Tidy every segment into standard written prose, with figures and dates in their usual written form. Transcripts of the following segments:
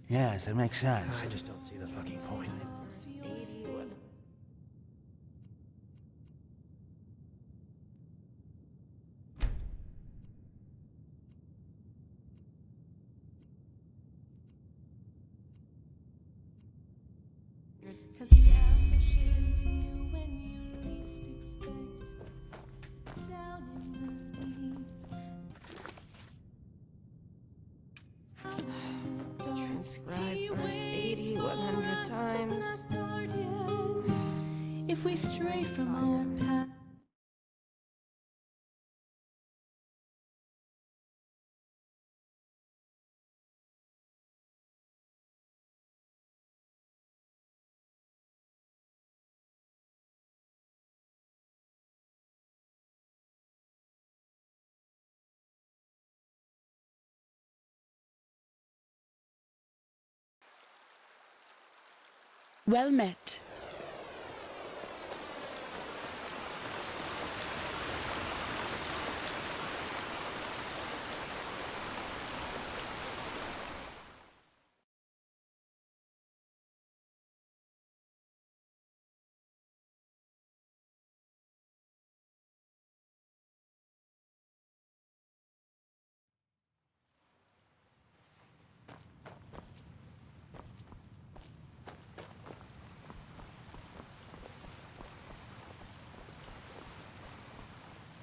Yes, it makes sense. I just don't see the fucking point. Cause he ambushes you when you least expect, down in the deep. Transcribe verse 80 100 times. If we stray from our path. Well met.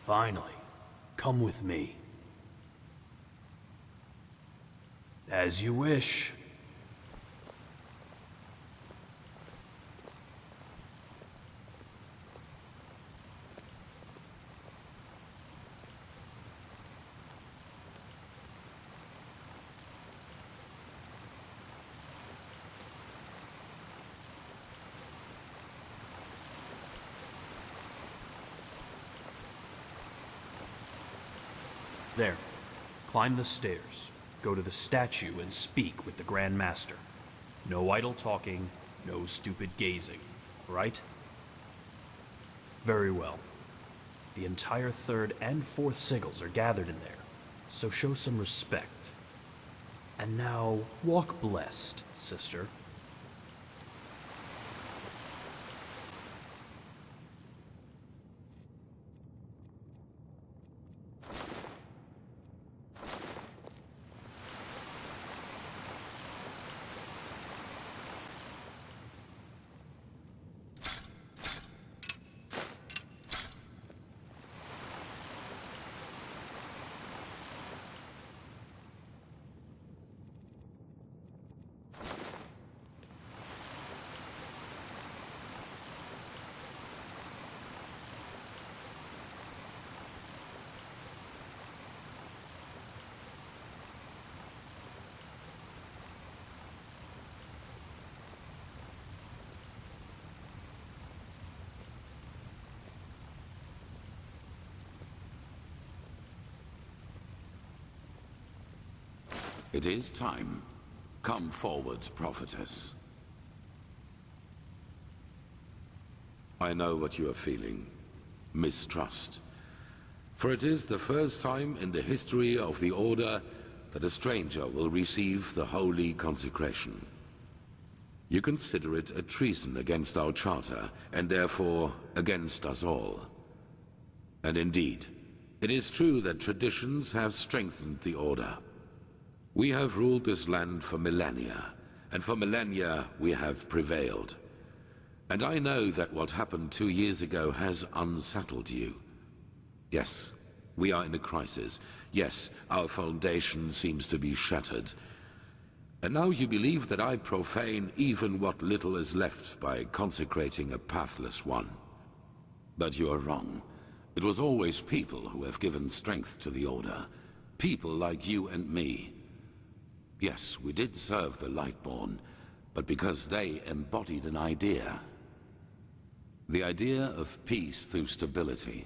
Finally, come with me. As you wish. There. Climb the stairs. Go to the statue and speak with the Grand Master. No idle talking, no stupid gazing, right? Very well. The entire 3rd and 4th sigils are gathered in there, so show some respect. And now, walk blessed, sister. It is time. Come forward, prophetess. I know what you are feeling. Mistrust. For it is the first time in the history of the Order that a stranger will receive the holy consecration. You consider it a treason against our charter, and therefore against us all. And indeed, it is true that traditions have strengthened the Order. We have ruled this land for millennia, and for millennia we have prevailed. And I know that what happened 2 years ago has unsettled you. Yes, we are in a crisis. Yes, our foundation seems to be shattered. And now you believe that I profane even what little is left by consecrating a pathless one. But you are wrong. It was always people who have given strength to the Order. People like you and me. Yes, we did serve the Lightborn, but because they embodied an idea. The idea of peace through stability.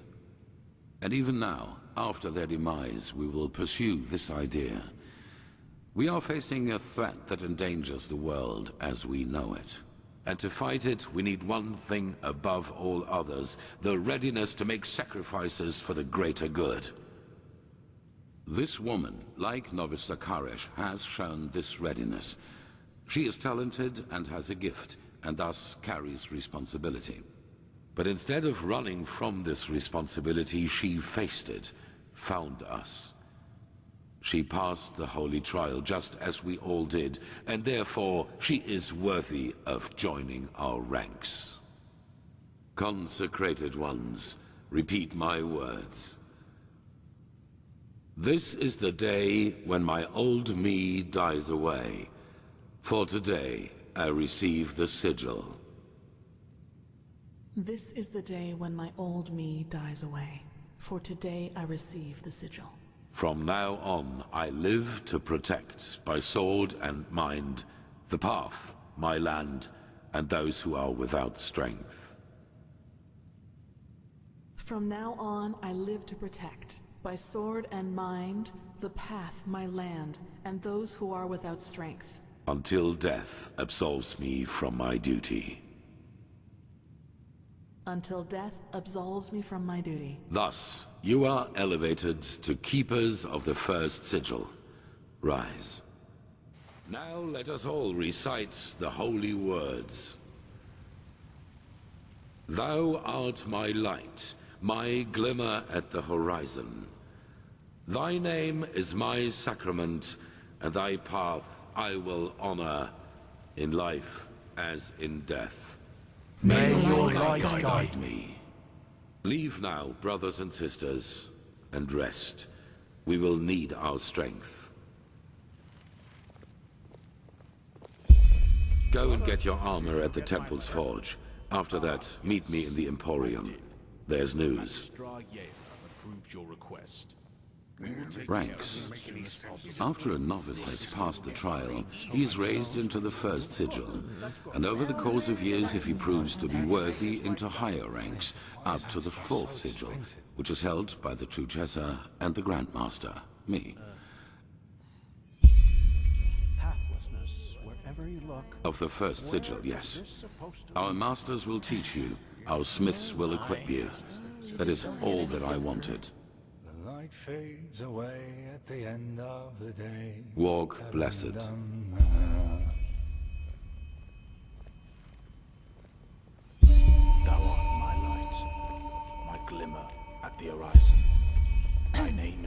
And even now, after their demise, we will pursue this idea. We are facing a threat that endangers the world as we know it. And to fight it, we need one thing above all others, the readiness to make sacrifices for the greater good. This woman, like Novice Zakaresh, has shown this readiness. She is talented and has a gift, and thus carries responsibility. But instead of running from this responsibility, she faced it, found us. She passed the holy trial just as we all did, and therefore she is worthy of joining our ranks. Consecrated ones, repeat my words. This is the day when my old me dies away. For today, I receive the sigil. This is the day when my old me dies away. For today I receive the sigil. From now on, I live to protect, by sword and mind, the path, my land, and those who are without strength. From now on I live to protect, by sword and mind, the path, my land, and those who are without strength. Until death absolves me from my duty. Until death absolves me from my duty. Thus, you are elevated to keepers of the first sigil. Rise. Now let us all recite the holy words. Thou art my light, my glimmer at the horizon. Thy name is my sacrament, and thy path I will honor, in life as in death. May your light guide me. Leave now, brothers and sisters, and rest. We will need our strength. Go and get your armor at the temple's forge. After that, meet me in the Emporium. There's news. Approved your request. Ranks. After a novice has passed the trial, he is raised into the first sigil, and over the course of years, if he proves to be worthy, into higher ranks, up to the fourth sigil, which is held by the True Chesser and the Grandmaster, me. Pathlessness, wherever you look. Of the first sigil, yes. Our masters will teach you, our smiths will equip you. That is all that I wanted. The light fades away at the end of the day. Walk blessed. Thou art my light, my glimmer at the horizon. Thy name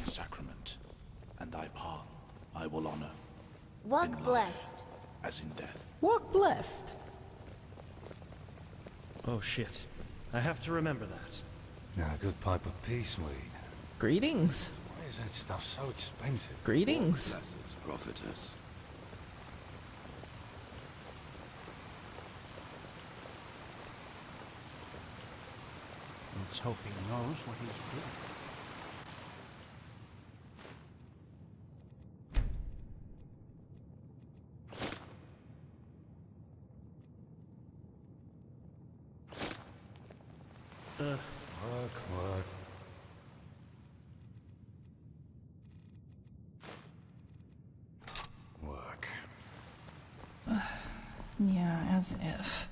is sacrament, and thy path I will honor. Walk in life blessed. as in death. Walk blessed. Oh shit. I have to remember that. Now, a good pipe of peace weed. Greetings. Why is that stuff so expensive? Greetings. Blessed prophetess. Let's hope he knows what he's doing. Work. Work. Yeah, as if.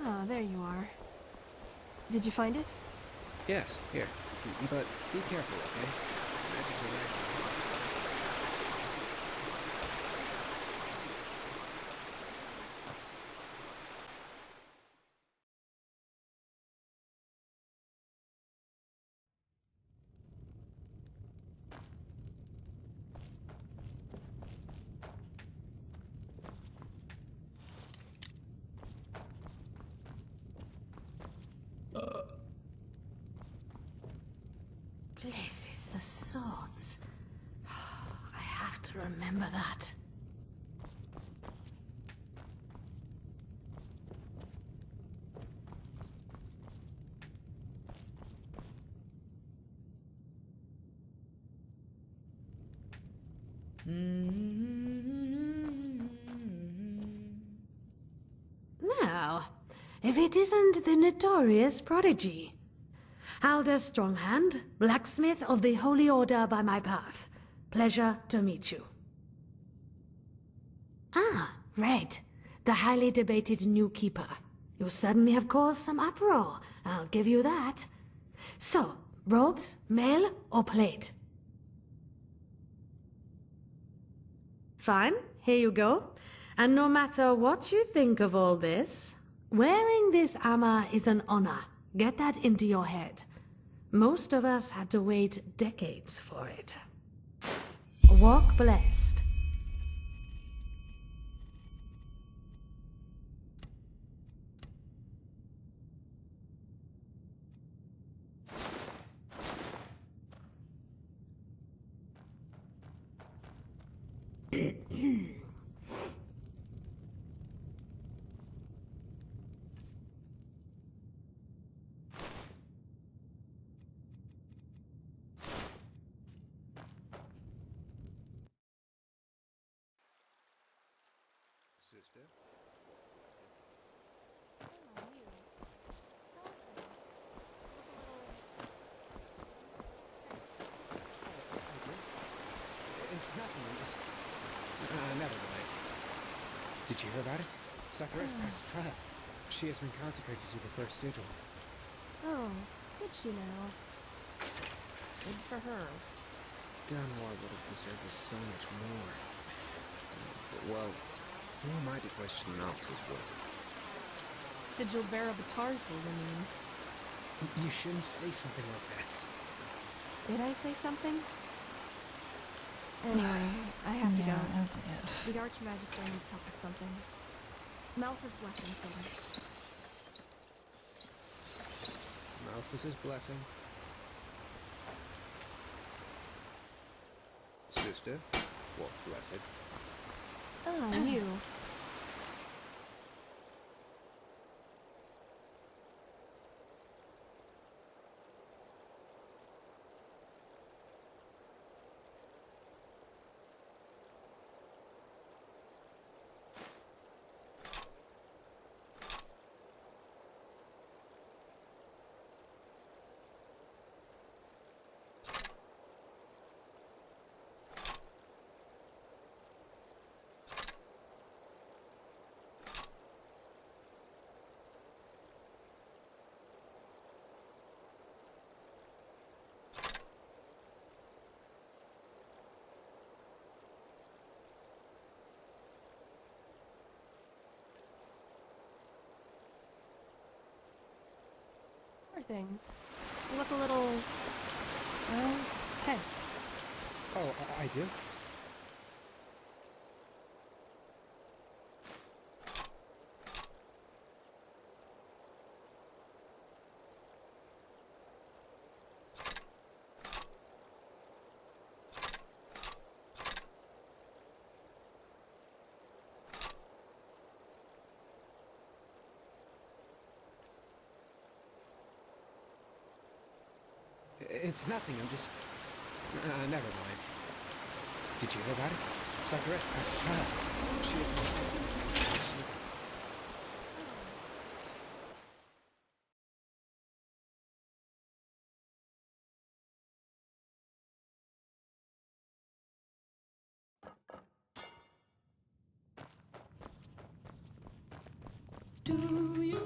Ah, there you are. Did you find it? Yes, here. But be careful, okay? Magic's around. Places. the swords. I have to remember that. Now, if it isn't the notorious prodigy. Halder Stronghand, blacksmith of the Holy Order by my path. Pleasure to meet you. Ah, Red, the highly debated new keeper. You certainly have caused some uproar, I'll give you that. So, robes, mail, or plate? Fine, here you go. And no matter what you think of all this, wearing this armor is an honor. Get that into your head. Most of us had to wait decades for it. Walk blessed. Sister? It's nothing, I'm just... never mind. Did you hear about it? Sakura's passed the trial. She has been consecrated to the first sigil. Oh, did she now? Good for her. Dunmore would have deserved this so much more. Well, who am I to question an officer's work? Sigil bearer Batarsville, you mean? You shouldn't say something like that. Did I say something? Anyway, I have to go. As if. The Archmagister needs help with something. Malphas' blessing for him. Malphas' blessing. Sister, walk blessed. Ah, you. Things. You look a little, well, tense. Oh, I do? It's nothing, I'm just... never mind. Did you hear about it? Sakura passed the trial.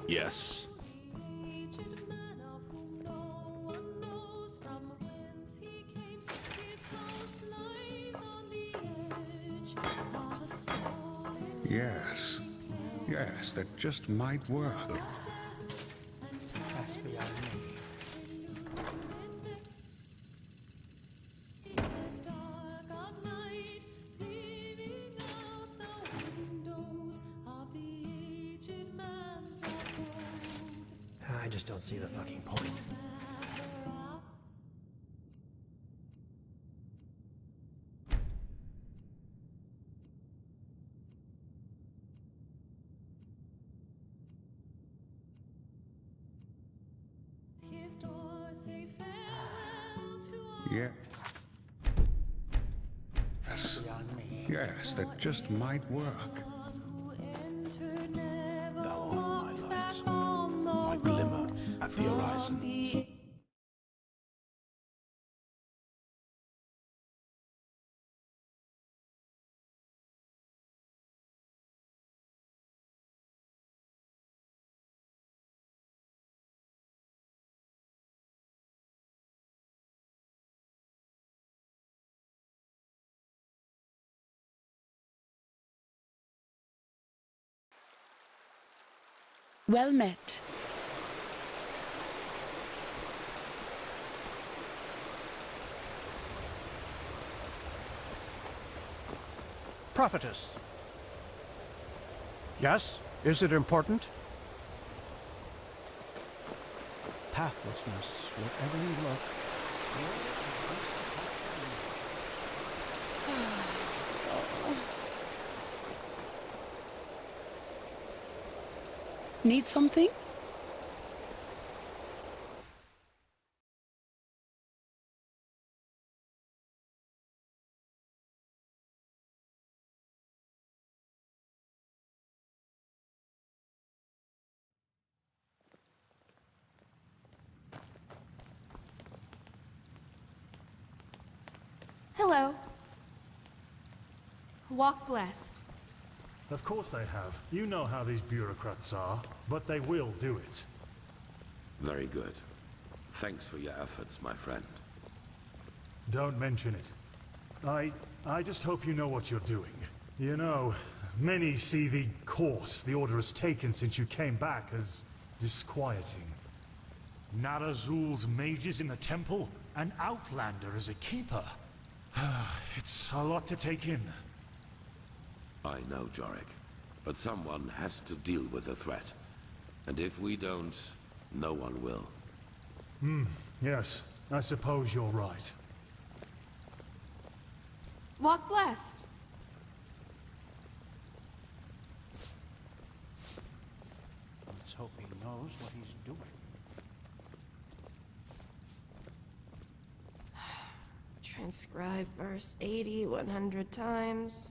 Yes. Yes. Yes, that just might work. That's beyond me. I just don't see the fucking point. Yeah. Yes. Yes, that just might work. Thou art my light, my glimmer at the horizon. Well met. Prophetess. Yes? Is it important? Pathlessness, wherever you look. Need something? Hello. Walk blessed. Of course they have. You know how these bureaucrats are, but they will do it. Very good. Thanks for your efforts, my friend. Don't mention it. I just hope you know what you're doing. You know, many see the course the Order has taken since you came back as disquieting. Narazul's mages in the temple, an outlander as a keeper. It's a lot to take in. I know, Jorik, but someone has to deal with the threat. And if we don't, no one will. Yes, I suppose you're right. Walk blessed. Let's hope he knows what he's doing. Transcribe verse 80 100 times.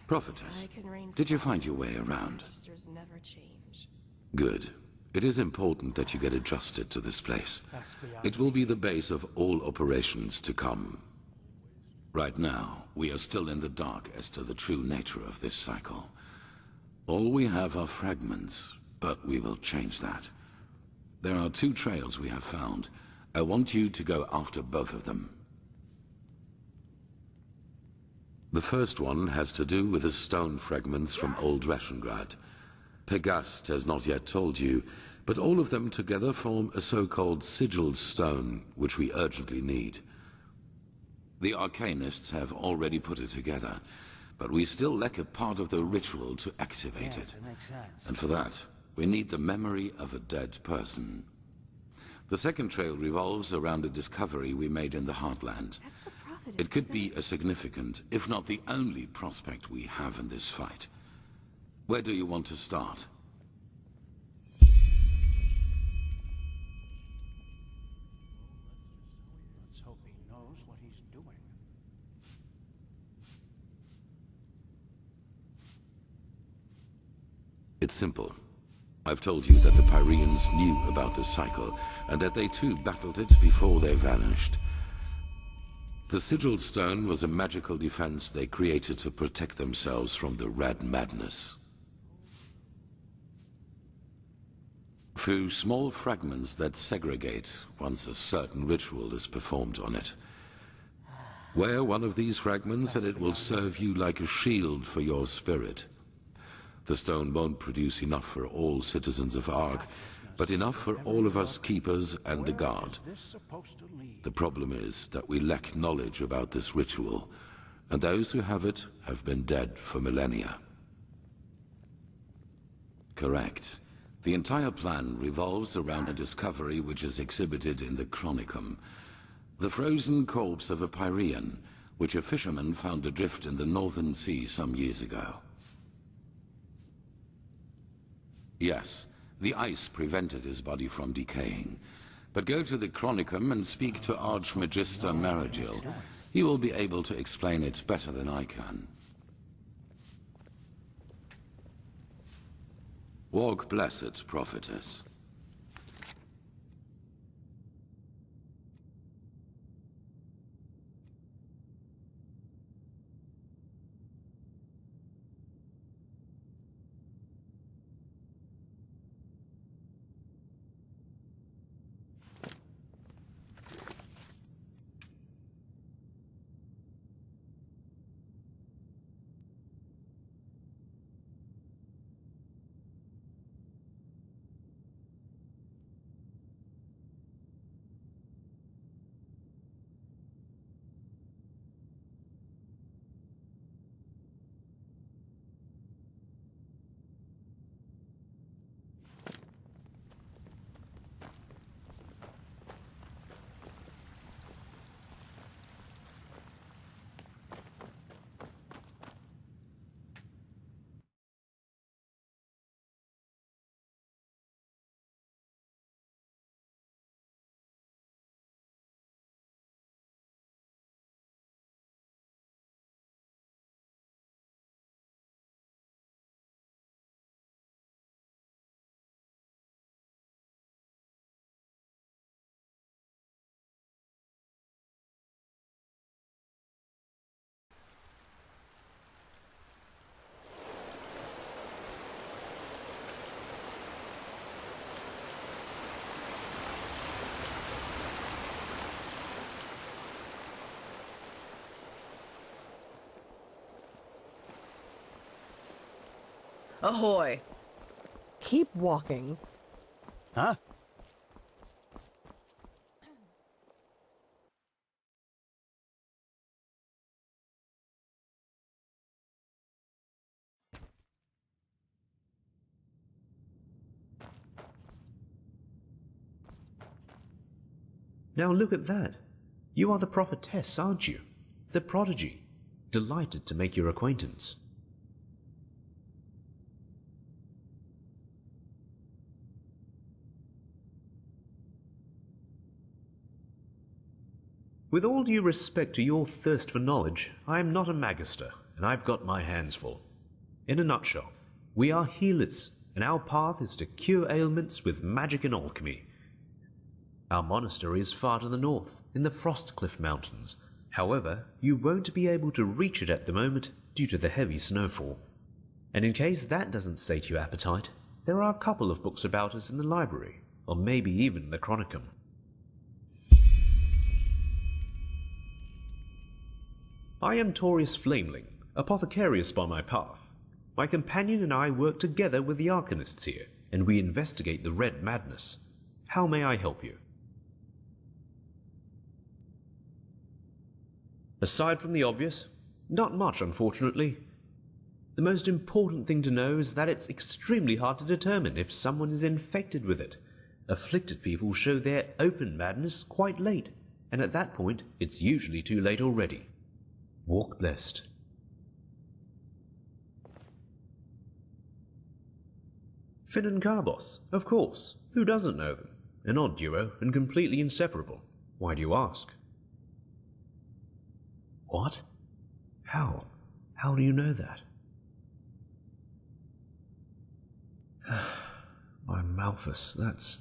Prophetess, did you find your way around? Registers never change. Good. It is important that you get adjusted to this place. It will be the base of all operations to come. Right now, we are still in the dark as to the true nature of this cycle. All we have are fragments, but we will change that. There are 2 trails we have found. I want you to go after both of them. The first one has to do with the stone fragments from Old Rashengrad. Pegast has not yet told you, but all of them together form a so-called sigil stone, which we urgently need. The arcanists have already put it together, but we still lack a part of the ritual to activate it. And for that, we need the memory of a dead person. The second trail revolves around a discovery we made in the Heartland. That's the prophetess. It could be a significant, if not the only prospect we have in this fight. Where do you want to start? Let's hope he knows what he's doing. It's simple. I've told you that the Pyreans knew about the cycle, and that they too battled it before they vanished. The sigil stone was a magical defense they created to protect themselves from the Red Madness. Through small fragments that segregate once a certain ritual is performed on it. Wear one of these fragments and it will serve you like a shield for your spirit. The stone won't produce enough for all citizens of Ark, but enough for all of us keepers and the guard. The problem is that we lack knowledge about this ritual, and those who have it have been dead for millennia. Correct. The entire plan revolves around a discovery which is exhibited in the Chronicum. The frozen corpse of a Pyrean, which a fisherman found adrift in the Northern Sea some years ago. Yes, the ice prevented his body from decaying, But go to the Chronicum and speak to Archmagister Maragil. He will be able to explain it better than I can. Walk blessed, prophetess. Ahoy! Keep walking. Huh? Now look at that. You are the prophetess, aren't you? The prodigy. Delighted to make your acquaintance. With all due respect to your thirst for knowledge, I am not a magister, and I've got my hands full. In a nutshell, we are healers, and our path is to cure ailments with magic and alchemy. Our monastery is far to the north, in the Frostcliff Mountains. However, you won't be able to reach it at the moment due to the heavy snowfall. And in case that doesn't sate your appetite, there are a couple of books about us in the library, or maybe even the Chronicum. I am Taurius Flameling, apothecarius by my path. My companion and I work together with the Arcanists here, and we investigate the Red Madness. How may I help you? Aside from the obvious, not much, unfortunately. The most important thing to know is that it's extremely hard to determine if someone is infected with it. Afflicted people show their open madness quite late, and at that point, it's usually too late already. Walk blessed. Finn and Carbos, of course. Who doesn't know them? An odd duo and completely inseparable. Why do you ask? What? How? How do you know that? My Malthus, that's...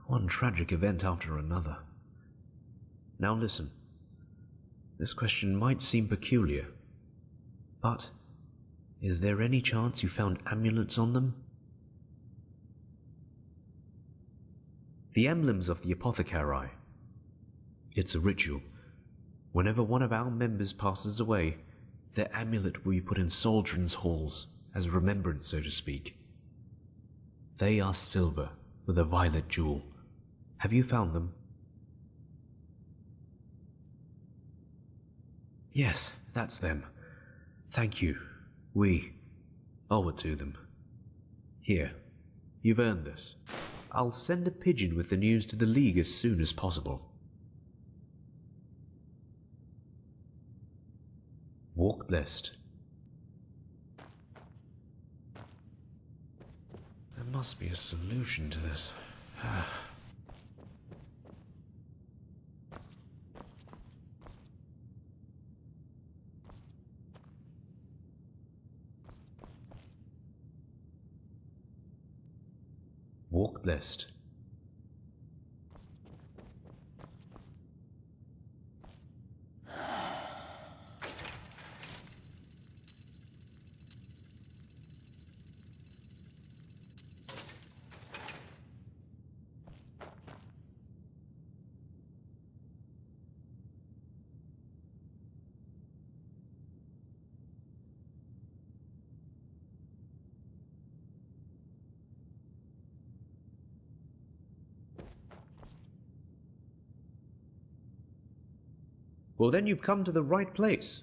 One tragic event after another. Now listen. This question might seem peculiar, but is there any chance you found amulets on them? The emblems of the apothecari. It's a ritual. Whenever one of our members passes away, their amulet will be put in Soldran's halls, as remembrance, so to speak. They are silver with a violet jewel. Have you found them? Yes, that's them. Thank you. We owe it to them. Here, you've earned this. I'll send a pigeon with the news to the League as soon as possible. Walk blessed. There must be a solution to this. Walk blessed. Well, then you've come to the right place.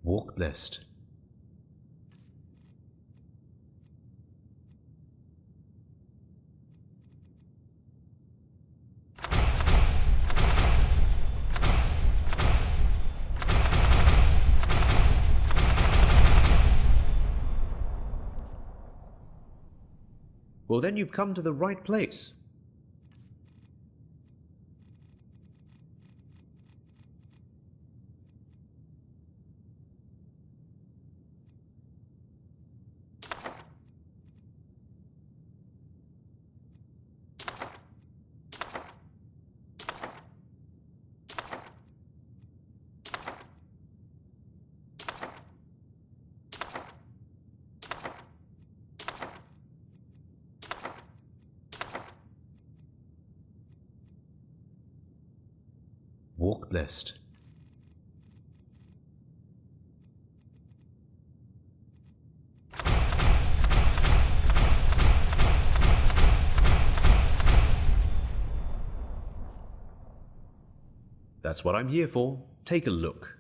Walk blessed. Well, then you've come to the right place. Walk blessed. That's what I'm here for. Take a look.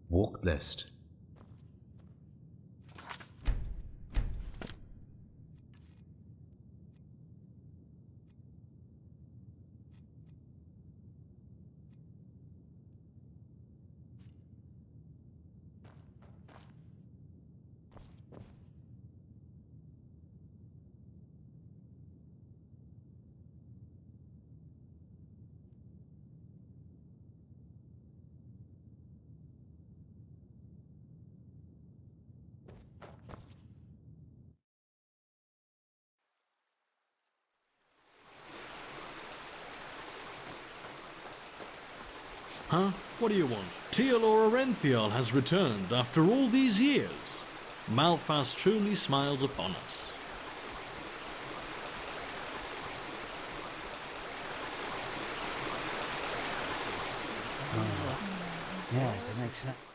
Walk blessed. Huh? What do you want? Tealor Arenthial has returned after all these years. Malphas truly smiles upon us. Yeah, it makes sense.